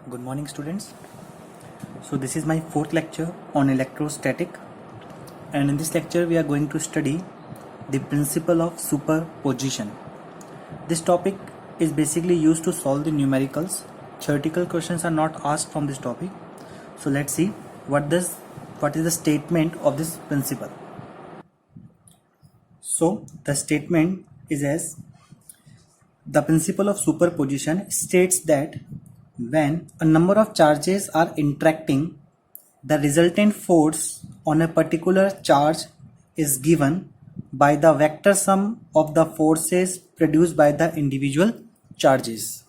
Good morning, students. So this is my fourth lecture on electrostatic, and in this lecture we are going to study the principle of superposition. This topic is basically used to solve the numericals. Theoretical questions are not asked from this topic. So let's see what is the statement of this principle. So the statement is as the principle of superposition states that when a number of charges are interacting, the resultant force on a particular charge is given by the vector sum of the forces produced by the individual charges.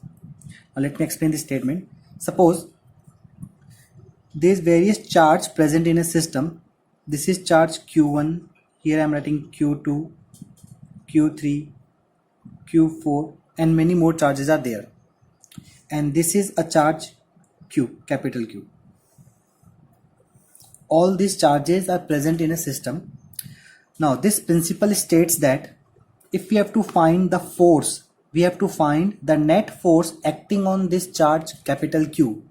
Now let me explain this statement. Suppose there is various charge present in a system. This is charge Q1. Here I am writing Q2, Q3, Q4, and many more charges are there. And this is a charge Q, capital Q. All these charges are present in a system. Now this principle states that if we have to find the force, we have to find the net force acting on this charge capital Q.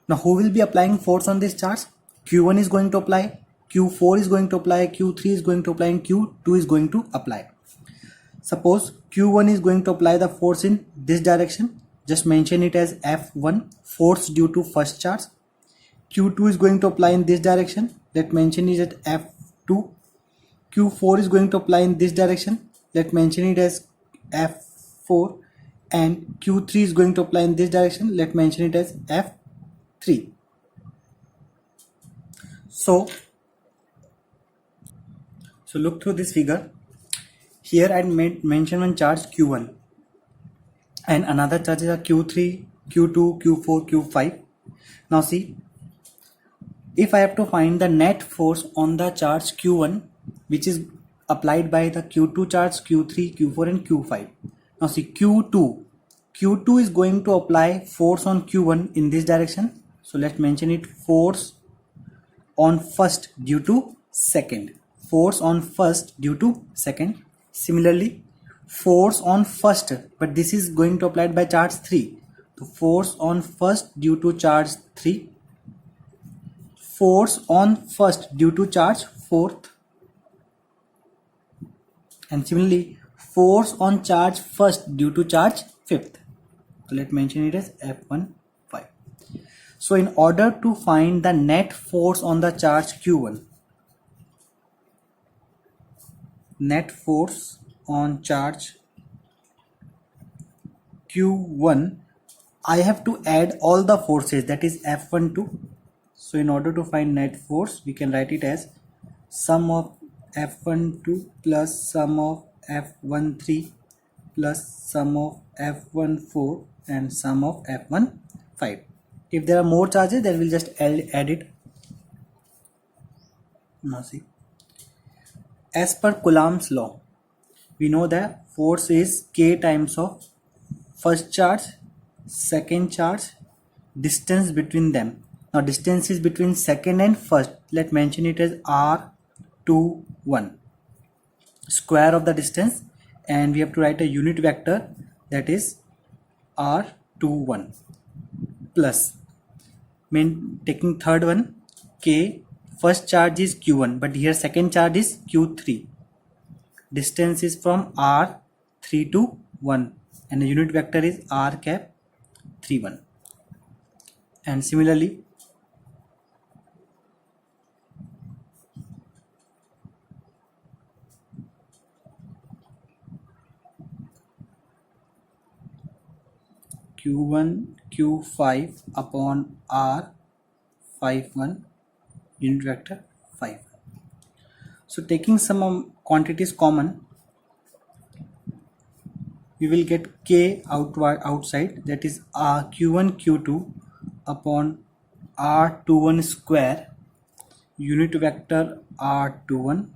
Now who will be applying force on this charge? Q1 is going to apply, Q4 is going to apply, Q3 is going to apply, and Q2 is going to apply. Suppose Q1 is going to apply the force in this direction. Just mention it as F1, force due to first charge. Q2 is going to apply in this direction. Let's mention it as F2. Q4 is going to apply in this direction. Let's mention it as F4. And Q3 is going to apply in this direction. Let's mention it as F3. So look through this figure. Here I mention one charge Q1 and another charges are Q3, Q2, Q4, Q5. Now see, if I have to find the net force on the charge Q1 which is applied by the Q2 charge, Q3, Q4 and Q5. Now see, Q2 is going to apply force on Q1 in this direction. So let's mention it force on first due to second. Force on first due to second. Similarly, force on first, but this is going to apply by charge 3. So force on first due to charge 3. Force on first due to charge 4th. And similarly, force on charge first due to charge 5th. So let's mention it as F15. So in order to find the net force on the charge Q1, net force on charge Q1, I have to add all the forces, that is F12. So in order to find net force, we can write it as sum of F12 plus sum of F13 plus sum of F14 and sum of F15. If there are more charges, then we'll just add it. Now see, as per Coulomb's law, we know that force is K times of first charge, second charge, distance between them. Now distance is between second and first. Let's mention it as R21, square of the distance, and we have to write a unit vector, that is R21 plus, taking third one, K, first charge is Q1, but here second charge is Q3. Distance is from R3 to 1 and the unit vector is R cap 31. And similarly, Q1 Q5 upon R51, unit vector 5. So taking some quantities common, we will get K outside, that is Q1 Q2 upon R21 square, unit vector R21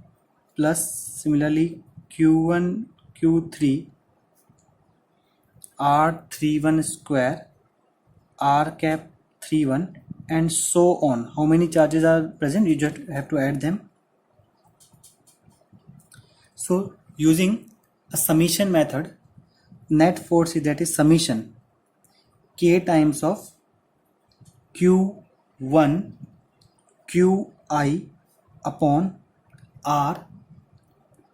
plus similarly Q1 Q3 R31 square, R cap 31, and so on. How many charges are present? You just have to add them. So using a summation method, net force, that is summation K times of Q1 Qi upon R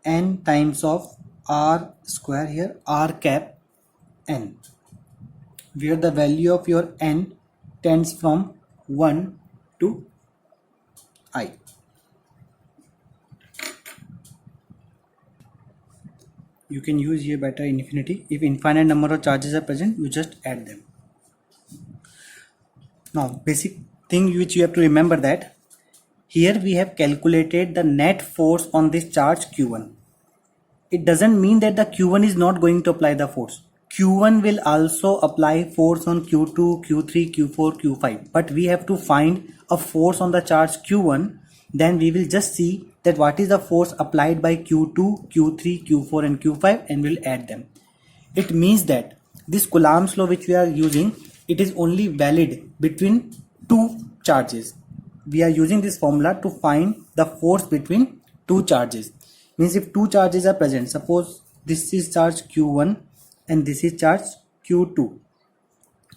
n times of R square, here R cap n, where the value of your n tends from 1 to I. You can use here beta infinity. If infinite number of charges are present, you just add them. Now, basic thing which you have to remember that here we have calculated the net force on this charge Q1. It doesn't mean that the Q1 is not going to apply the force. Q1 will also apply force on Q2, Q3, Q4, Q5. But we have to find a force on the charge Q1. Then we will just see that what is the force applied by Q2, Q3, Q4 and Q5 and we'll add them. It means that this Coulomb's law which we are using, it is only valid between two charges. We are using this formula to find the force between two charges. Means if two charges are present, suppose this is charge Q1 and this is charge Q2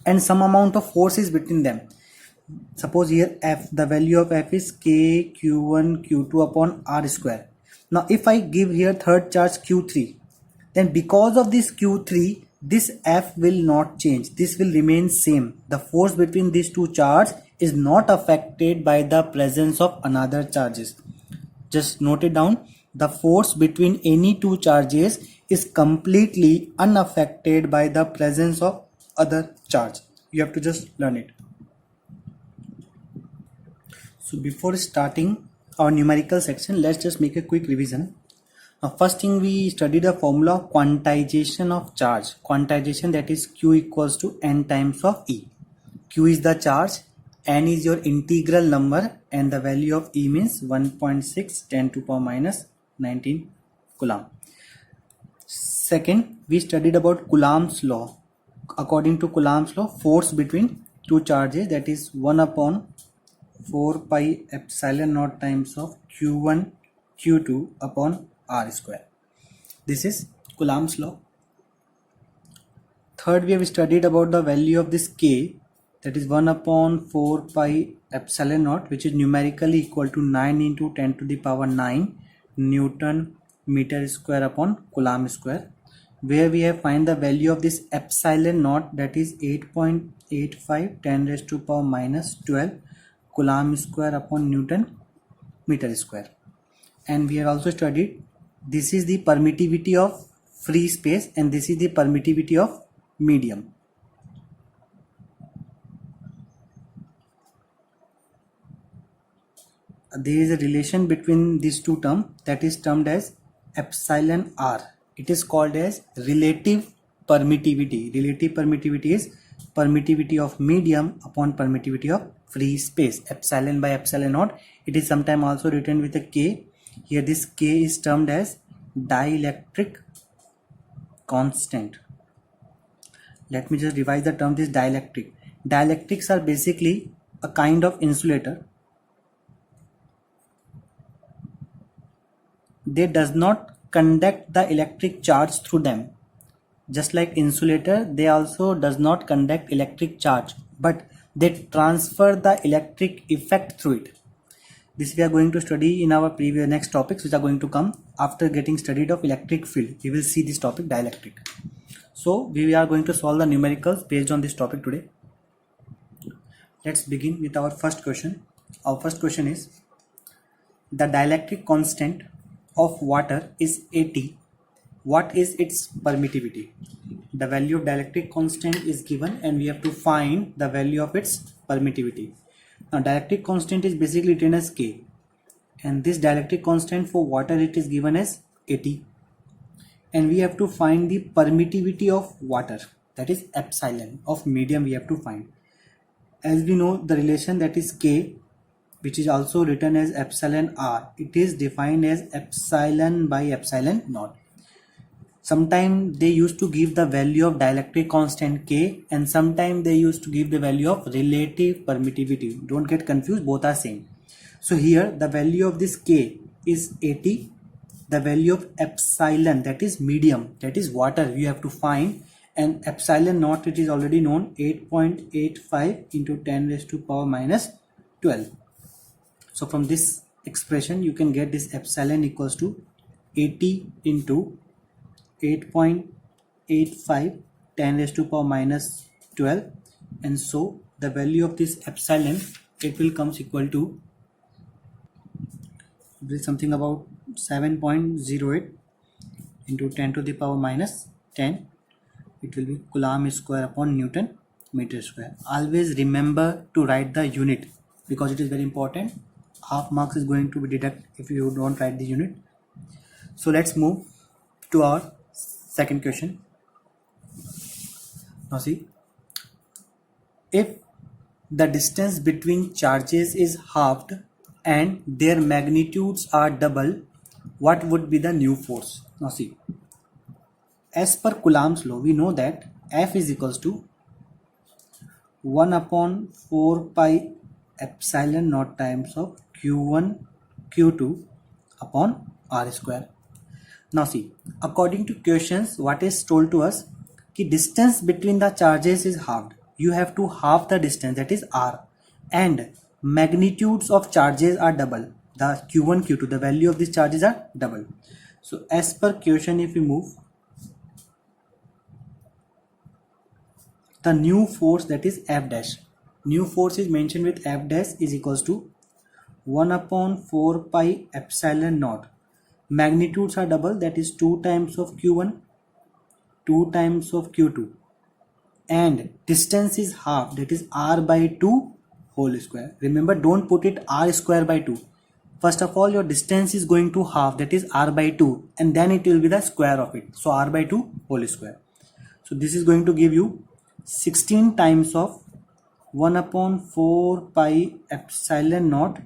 and some amount of force is between them. Suppose here F, the value of F is K Q1 Q2 upon R square. Now if I give here third charge Q3, then because of this Q3, this F will not change. This will remain same. The force between these two charges is not affected by the presence of another charges. Just note it down. The force between any two charges is completely unaffected by the presence of other charge. You have to just learn it. So before starting our numerical section, let's just make a quick revision. Now first thing, we studied the formula of quantization of charge. Quantization, that is Q equals to n times of E. Q is the charge, n is your integral number and the value of E means 1.6 10 to the power minus 19 Coulomb. Second, we studied about Coulomb's law. According to Coulomb's law, force between two charges, that is 1 upon 4 pi epsilon naught times of Q1 Q2 upon R square. This is Coulomb's law. Third, we have studied about the value of this K, that is 1 upon 4 pi epsilon naught, which is numerically equal to 9 into 10 to the power 9 Newton meter square upon Coulomb square, where we have find the value of this epsilon naught, that is 8.85 10 raised to the power minus 12 Coulomb square upon Newton meter square. And we have also studied this is the permittivity of free space and this is the permittivity of medium. There is a relation between these two terms that is termed as epsilon r. It is called as relative permittivity. Relative permittivity is permittivity of medium upon permittivity of free space. Epsilon by epsilon naught. It is sometimes also written with a K. Here this K is termed as dielectric constant. Let me just revise the term. This dielectric. Dielectrics are basically a kind of insulator. They does not conduct the electric charge through them. Just like insulator, they also does not conduct electric charge, but they transfer the electric effect through it. This we are going to study in our previous next topics, which are going to come after getting studied of electric field. We will see this topic, dielectric. So we are going to solve the numericals based on this topic today. Let's begin with our first question. Our first question is, the dielectric constant of water is 80. What is its permittivity? The value of dielectric constant is given and we have to find the value of its permittivity. Now dielectric constant is basically written as K, and this dielectric constant for water, it is given as 80, and we have to find the permittivity of water, that is epsilon, of medium we have to find. As we know the relation, that is K, which is also written as epsilon r, it is defined as epsilon by epsilon naught. Sometimes they used to give the value of dielectric constant K, and sometimes they used to give the value of relative permittivity. Don't get confused, both are same. So here the value of this K is 80. The value of epsilon, that is medium, that is water, you have to find, and epsilon naught, it is already known, 8.85 into 10 raised to power minus 12. So from this expression you can get this epsilon equals to 80 into 8.85 10 raised to power minus 12, and so the value of this epsilon, it will comes equal to something about 7.08 into 10 to the power minus 10. It will be Coulomb square upon Newton meter square. Always remember to write the unit because it is very important. Half marks is going to be deducted if you don't write the unit. So let's move to our second question. Now see, if the distance between charges is halved and their magnitudes are double, what would be the new force? Now see, as per Coulomb's law, we know that F is equals to 1 upon 4 pi epsilon naught times of Q1 Q2 upon R square. Now see, according to questions, what is told to us, कि distance between the charges is halved. You have to halve the distance, that is R, and magnitudes of charges are double. The Q1 Q2, the value of these charges are double. So as per question, if we move, the new force, that is F dash, new force is mentioned with F dash is equals to 1 upon 4 pi epsilon naught. Magnitudes are double, that is 2 times of Q1, 2 times of Q2, and distance is half, that is R by 2 whole square. Remember, don't put it R square by 2. First of all, your distance is going to half, that is R by 2, and then it will be the square of it. So R by 2 whole square. So this is going to give you 16 times of 1 upon 4 pi epsilon naught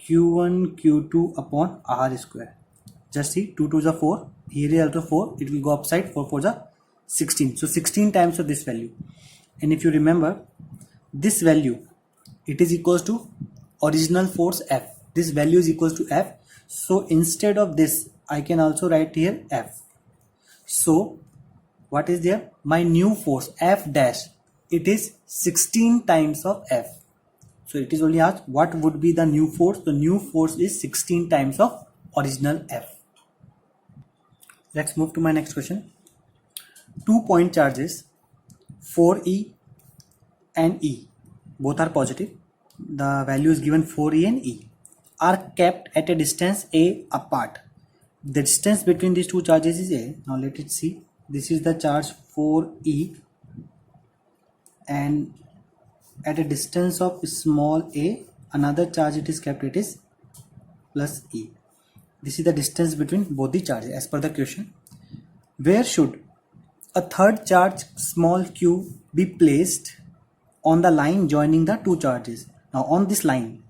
Q1 Q2 upon R square. Just see, 2 2s are 4, here is also 4, it will go upside, 4 4s are 16. So 16 times of this value. And if you remember, this value, it is equals to original force F. This value is equals to F. So instead of this, I can also write here F. So what is there? My new force F dash, it is 16 times of F. So it is only asked what would be the new force. The new force is 16 times of original F. Let's move to my next question. 2 point charges 4E and E, both are positive. The value is given 4E and E, are kept at a distance A apart. The distance between these two charges is A. Now let it see. This is the charge 4E, and at a distance of small a, another charge it is kept, it is plus E. This is the distance between both the charges as per the question. Where should a third charge small q be placed on the line joining the two charges? Now on this line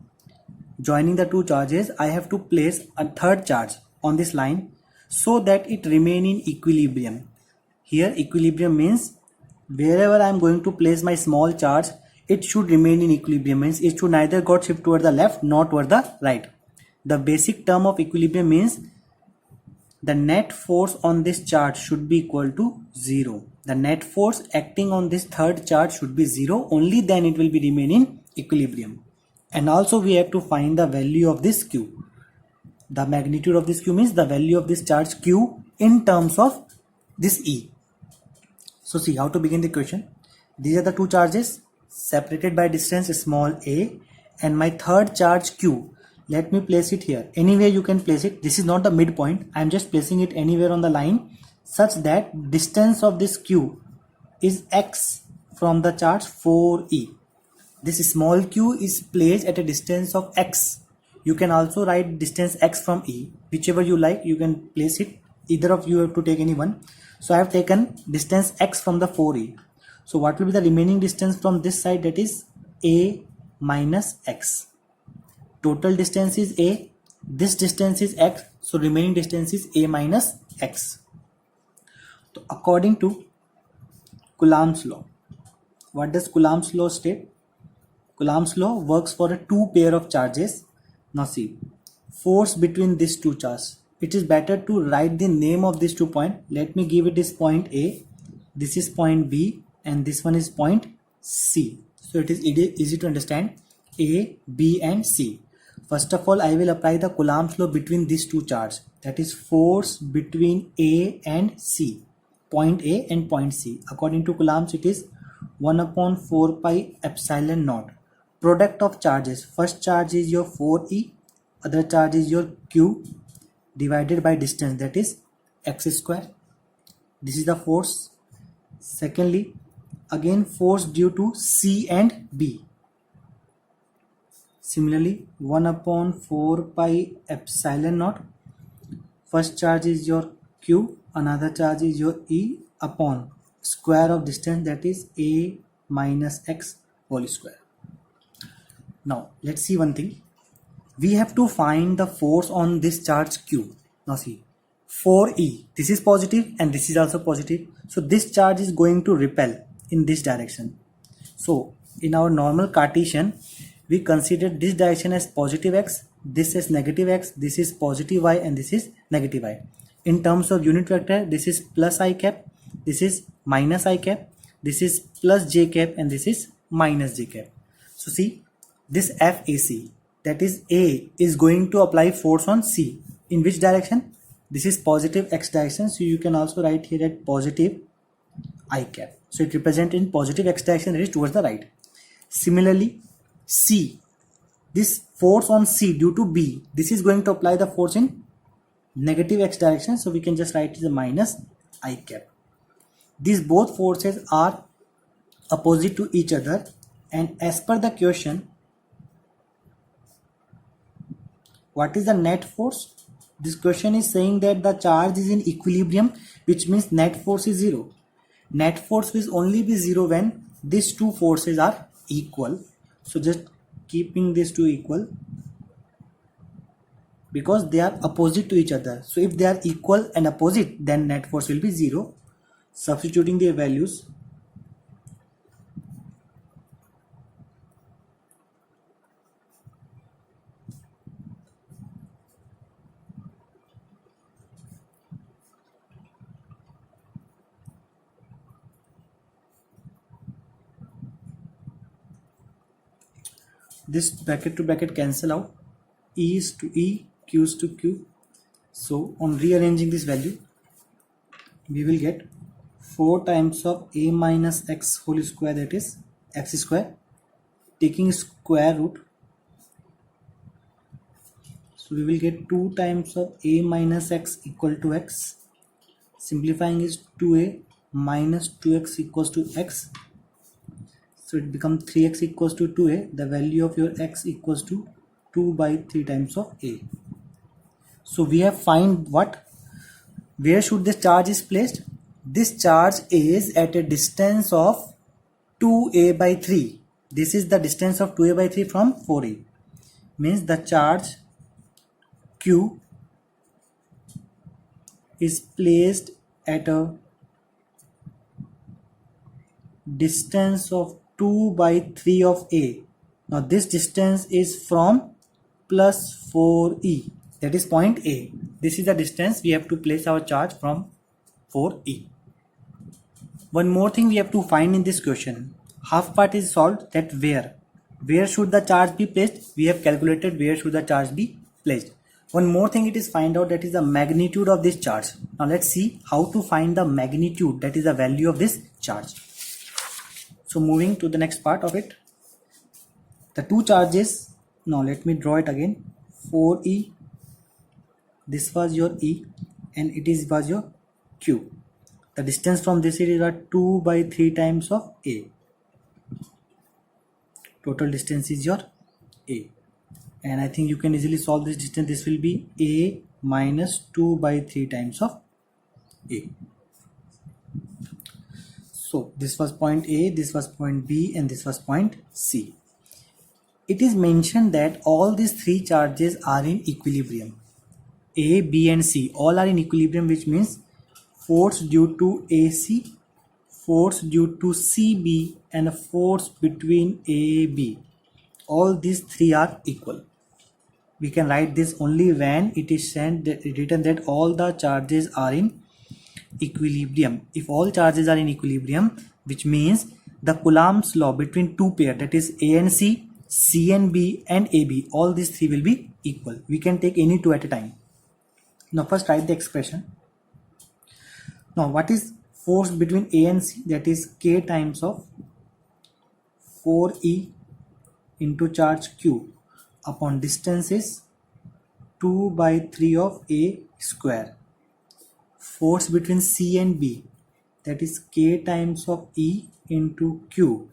joining the two charges, I have to place a third charge on this line so that it remain in equilibrium. Here equilibrium means wherever I am going to place my small charge, it should remain in equilibrium, means it should neither got shift toward the left nor toward the right. The basic term of equilibrium means the net force on this charge should be equal to 0. The net force acting on this third charge should be 0, only then it will be remain in equilibrium. And also we have to find the value of this q. The magnitude of this q means the value of this charge q in terms of this E. So see how to begin the question. These are the two charges separated by distance small a, and my third charge q. Let me place it here. Anywhere you can place it. This is not the midpoint. I am just placing it anywhere on the line such that distance of this q is x from the charge 4e. This small q is placed at a distance of x. You can also write distance x from E. Whichever you like, you can place it. Either of you have to take any one. So I have taken distance x from the 4e. So what will be the remaining distance from this side? That is a minus x. Total distance is a. This distance is x. So remaining distance is a minus x. So according to Coulomb's law, what does Coulomb's law state? Coulomb's law works for a two pair of charges. Now see, force between these two charges. It is better to write the name of these 2 points. Let me give it this point A this is point B and this one is point C. So it is easy to understand A, B and C. First of all, I will apply the Coulomb's law between these two charges, that is force between A and C, point A and point C. According to Coulomb's, it is 1 upon 4 pi epsilon naught. Product of charges, first charge is your 4e, other charge is your q, divided by distance, that is x square. This is the force. Secondly, again force due to C and B. Similarly, 1 upon 4 pi epsilon naught. First charge is your q, another charge is your e upon square of distance, that is a minus x whole square. Now let's see one thing. We have to find the force on this charge q. Now see, 4e, this is positive and this is also positive. So this charge is going to repel in this direction. So in our normal Cartesian, we consider this direction as positive x, this is negative x, this is positive y and this is negative y. In terms of unit vector, this is plus I cap, this is minus I cap, this is plus j cap and this is minus j cap. So see, this FAC, that is A, is going to apply force on C. In which direction? This is positive x direction, so you can also write here at positive I cap. So it represents in positive x direction, that is towards the right. Similarly, C, this force on C due to B, this is going to apply the force in negative x direction, so we can just write it as a minus I cap. These both forces are opposite to each other, and as per the question, what is the net force? This question is saying that the charge is in equilibrium, which means net force is 0. Net force will only be 0 when these two forces are equal. So just keeping these two equal, because they are opposite to each other. So if they are equal and opposite, then net force will be 0. Substituting their values, this bracket to bracket cancel out, E is to E, Q is to Q. So on rearranging this value, we will get 4 times of a minus x whole square, that is x square, taking square root. So we will get 2 times of a minus x equal to x. Simplifying is 2a minus 2x equals to x. So it becomes 3x equals to 2a. The value of your x equals to 2 by 3 times of a. So we have find what? Where should this charge is placed? This charge is at a distance of 2a by 3. This is the distance of 2a by 3 from 4a. Means the charge q is placed at a distance of 2 by 3 of a. Now this distance is from plus 4e, that is point A. This is the distance we have to place our charge from 4e. One more thing we have to find in this question. Half part is solved, that where should the charge be placed? We have calculated where should the charge be placed. One more thing it is find out, that is the magnitude of this charge. Now let's see how to find the magnitude, that is the value of this charge. So moving to the next part of it, the two charges. Now let me draw it again. 4e, this was your e and was your q. The distance from this is 2 by 3 times of a. Total distance is your a, and I think you can easily solve this distance. This will be a minus 2 by 3 times of a. So this was point A, this was point B and this was point C. It is mentioned that all these three charges are in equilibrium. A, B and C all are in equilibrium, which means force due to AC, force due to CB and a force between AB. All these three are equal. We can write this only when it is written that all the charges are in equilibrium. If all charges are in equilibrium, which means the Coulomb's law between two pair, that is A and C, C and B, and AB, all these three will be equal. We can take any two at a time. Now first write the expression. Now what is force between A and C? That is K times of 4E into charge Q upon distance is 2 by 3 of A square. Force between C and B, that is K times of E into Q,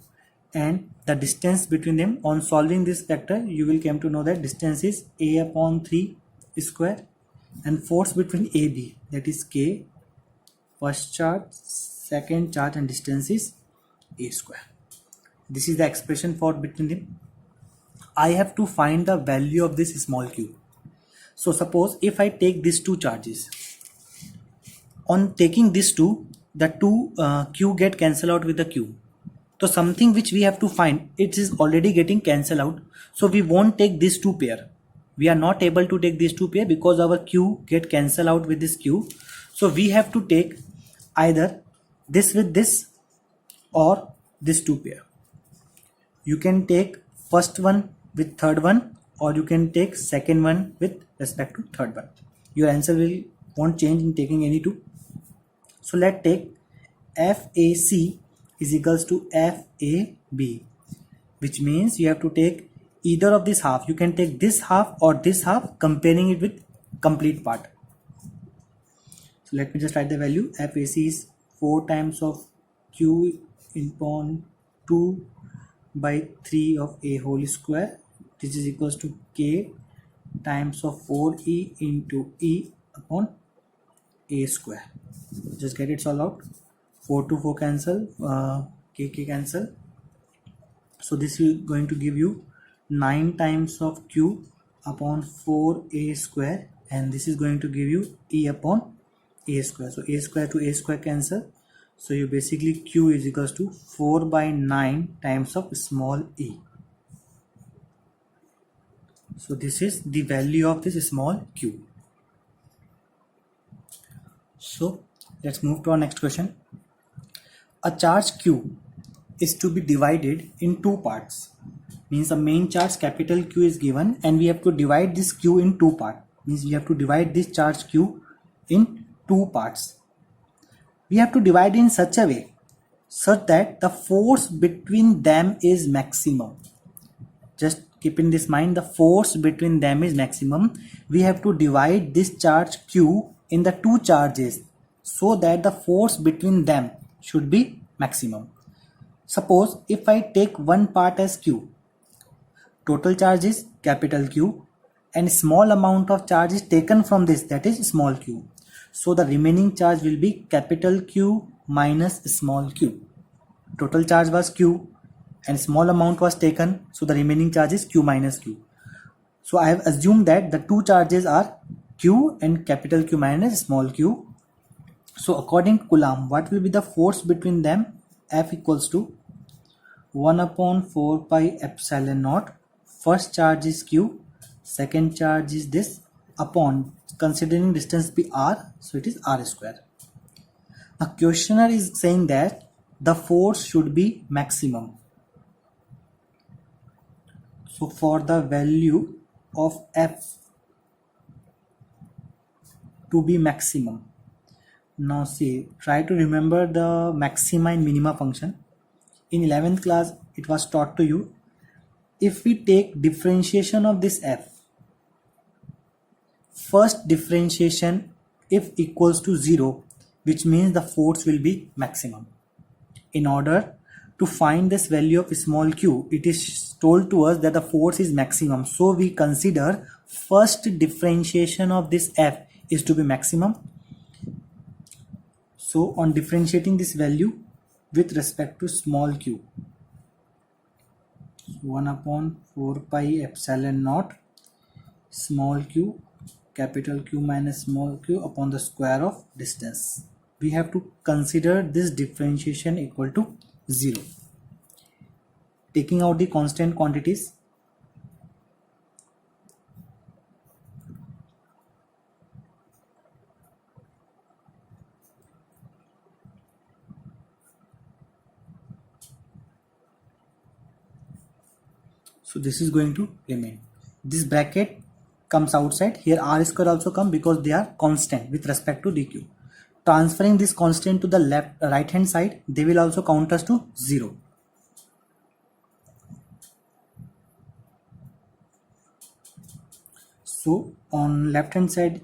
and the distance between them, on solving this factor you will come to know that distance is A upon 3 square, and force between AB, that is K, first charge, second charge, and distance is A square. This is the expression for between them. I have to find the value of this small q. So suppose if I take these two charges, on taking these two, the two q get cancelled out with the q. So something which we have to find, it is already getting cancelled out. So we won't take these two pair. We are not able to take these two pair because our q get cancelled out with this q. So we have to take either this with this or this two pair. You can take first one with third one, or you can take second one with respect to third one. Your answer won't change in taking any two. So let's take FAC is equals to FAB, which means you have to take either of this half. You can take this half or this half, comparing it with complete part. So let me just write the value. FAC is 4 times of Q upon 2 by 3 of A whole square. This is equals to K times of 4E into E upon A square. Just get it solved out. 4 to 4 cancel, K cancel. So this is going to give you 9 times of Q upon 4A square, and this is going to give you E upon A square. So A square to A square cancel. So you basically Q is equals to 4 by 9 times of small e. So this is the value of this small q. So let's move to our next question. A charge q is to be divided in two parts. Means the main charge capital Q is given, and we have to divide this q in two parts. Means we have to divide this charge q in two parts. We have to divide in such a way such that the force between them is maximum. Just keep in this mind, the force between them is maximum. We have to divide this charge q in the two charges so that the force between them should be maximum. Suppose if I take one part as q, total charge is capital Q, and small amount of charge is taken from this, that is small q. So the remaining charge will be capital Q minus small q. Total charge was q and small amount was taken, so the remaining charge is q minus q. So I have assumed that the two charges are q and capital Q minus small q. So according to Coulomb, what will be the force between them? F equals to 1 upon 4 pi epsilon naught. First charge is q, second charge is this, upon, considering distance be r, so it is r square. A questioner is saying that the force should be maximum. So for the value of F to be maximum, now see, try to remember the maxima and minima function. In 11th class it was taught to you, if we take differentiation of this F, first differentiation if equals to 0, which means the force will be maximum. In order to find this value of small q, it is told to us that the force is maximum. So we consider first differentiation of this F is to be maximum. So on differentiating this value with respect to small q, 1 upon 4 pi epsilon naught small q capital Q minus small q upon the square of distance. We have to consider this differentiation equal to 0. Taking out the constant quantities, So this is going to remain. This bracket comes outside. Here r square also come because they are constant with respect to dq. Transferring this constant to the right hand side, they will also count as to 0. So on left hand side,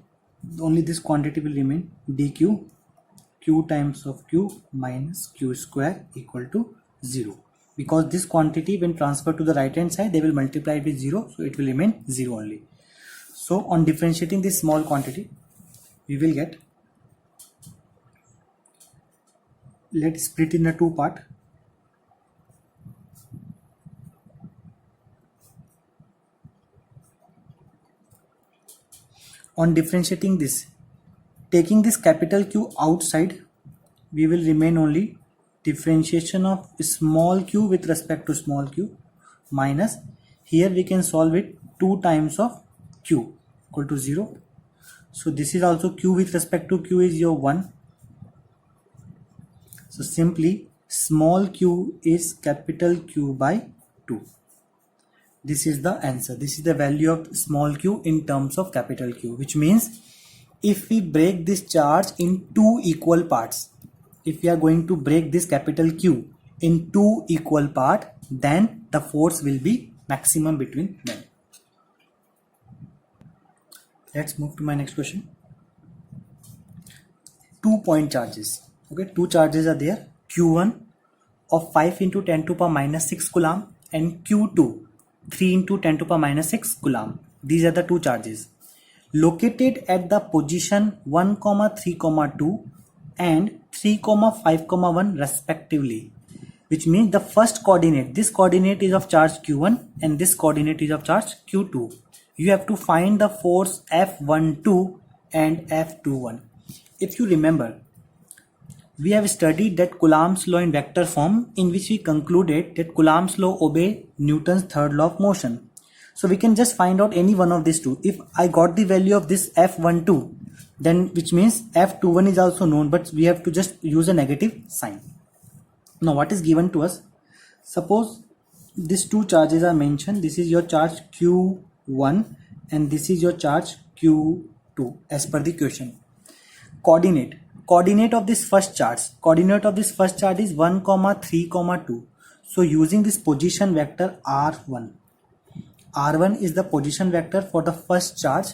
only this quantity will remain, dq, q times of q minus q square equal to 0. Because this quantity when transferred to the right hand side, they will multiply it with 0, so it will remain 0 only. So on differentiating this small quantity, we will get, let's split in a two part. On differentiating this, taking this capital Q outside, we will remain only differentiation of small q with respect to small q minus, here we can solve it 2 times of q equal to 0. So this is also q with respect to q is your 1. So simply small q is capital Q by 2. This is the answer. This is the value of small q in terms of capital Q, which means if we break this charge in two equal parts, if we are going to break this capital Q in two equal parts, then the force will be maximum between them. Let's move to my next question. 2 point charges. Okay, two charges are there. Q1 of 5 into 10 to the power minus 6 coulomb and Q2 3 into 10 to the power minus 6 coulomb. These are the two charges located at the position 1, 3, 2 and 3, 5, 1 respectively, which means the first coordinate, this coordinate is of charge Q1 and this coordinate is of charge Q2. You have to find the force F12 and F21. If you remember, we have studied that Coulomb's law in vector form, in which we concluded that Coulomb's law obeys Newton's third law of motion. So we can just find out any one of these two. If I got the value of this F12, then which means F21 is also known, but we have to just use a negative sign. Now what is given to us? Suppose these two charges are mentioned. This is your charge Q1 and this is your charge Q2 as per the question. Coordinate of this first charge is 1, 3, 2. So using this position vector R1 is the position vector for the first charge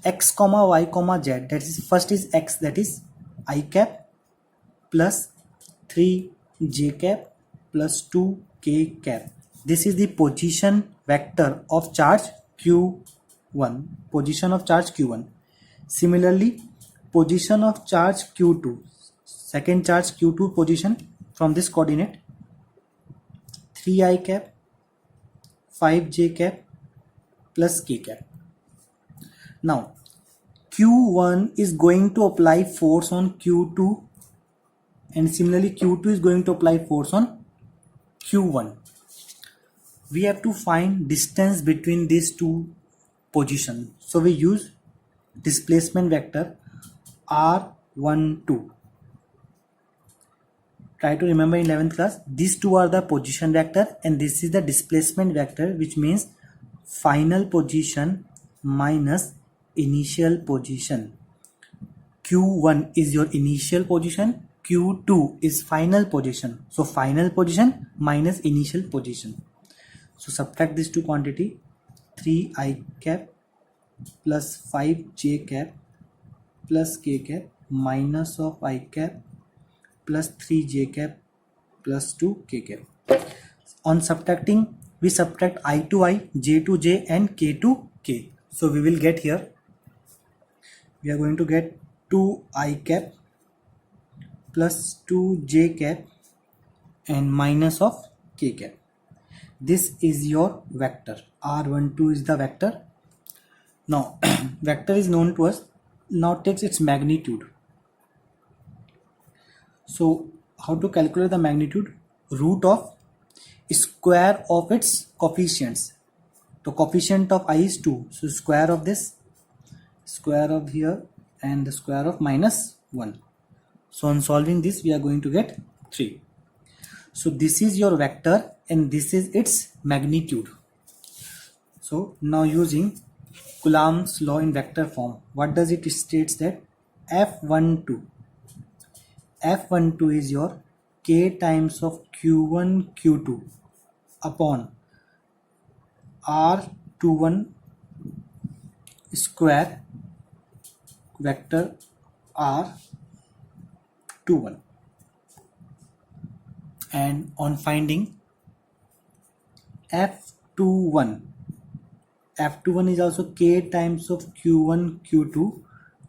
x, y, z. That is, first is x, that is I cap plus 3 j cap plus 2 k cap. This is the position vector of charge Q1. Similarly, position of charge Q2, second charge Q2 position from this coordinate 3i cap 5j cap plus k cap. Now Q1 is going to apply force on Q2 and similarly Q2 is going to apply force on Q1. We have to find distance between these two positions. So we use displacement vector R12. Try to remember in 11th class, these two are the position vector and this is the displacement vector, which means final position minus initial position. Q1 is your initial position, Q2 is final position. So final position minus initial position. So subtract these two quantity, 3i cap plus 5j cap plus k cap minus of I cap plus 3j cap plus 2 k cap. On subtracting, we subtract I to I, j to j and k to k. So we will get here, we are going to get 2i cap plus 2j cap and minus of k cap. This is your vector. R12 is the vector. Now vector is known to us. Now takes its magnitude. So how to calculate the magnitude? Root of square of its coefficients. The coefficient of I is 2. So square of this, square of here and the square of minus 1. So on solving this, we are going to get 3. So this is your vector and this is its magnitude. So now using Coulomb's law in vector form, what does it states that F12 is your k times of q1 q2 upon r21 square vector r21, and on finding F21 is also k times of q1 q2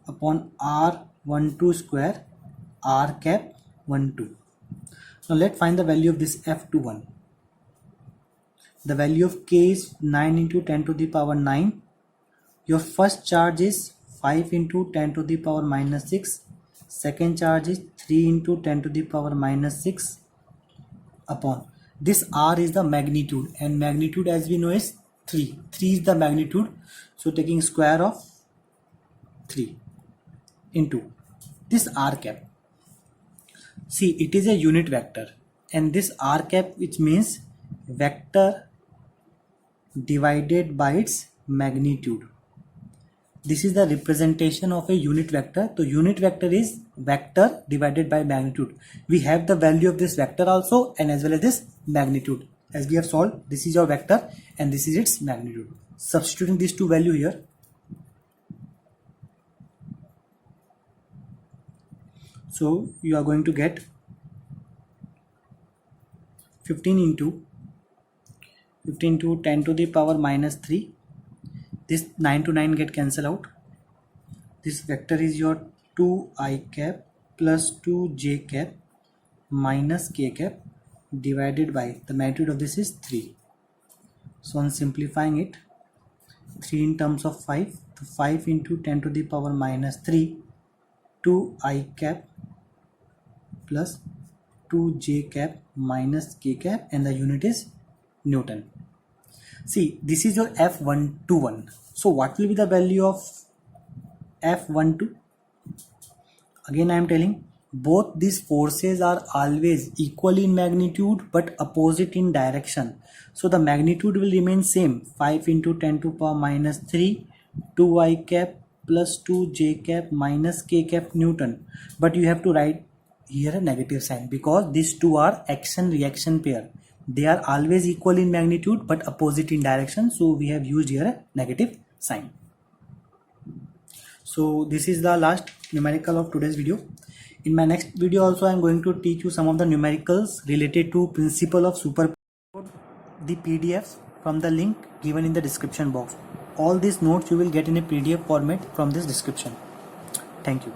upon r12 square r cap 12. Now let's find the value of this F21. The value of k is 9 into 10 to the power 9. Your first charge is 5 into 10 to the power minus 6. Second charge is 3 into 10 to the power minus 6 upon this r is the magnitude, and magnitude as we know is 3. 3 is the magnitude, so taking square of 3 into this r cap. See, it is a unit vector, and this r cap, which means vector divided by its magnitude. This is the representation of a unit vector. So unit vector is vector divided by magnitude. We have the value of this vector also, and as well as this magnitude. As we have solved, this is your vector and this is its magnitude. Substituting these two values here, so you are going to get 15 into 10 to the power minus 3. This 9 to 9 get cancelled out. This vector is your 2i cap plus 2j cap minus k cap divided by the magnitude of this is 3. So on simplifying it, 3 in terms of 5, so 5 into 10 to the power minus 3, 2i cap plus 2j cap minus k cap, and the unit is Newton. See, this is your F121. So what will be the value of F12? Again I am telling, both these forces are always equal in magnitude but opposite in direction. So the magnitude will remain same, 5 into 10 to the power minus 3, 2i cap plus 2j cap minus k cap Newton. But you have to write here a negative sign because these two are action reaction pair. They are always equal in magnitude but opposite in direction, so we have used here a negative sign. So this is the last numerical of today's video. In my next video also I am going to teach you some of the numericals related to principle of superposition. The PDFs from the link given in the description box. All these notes you will get in a PDF format from this description. Thank you.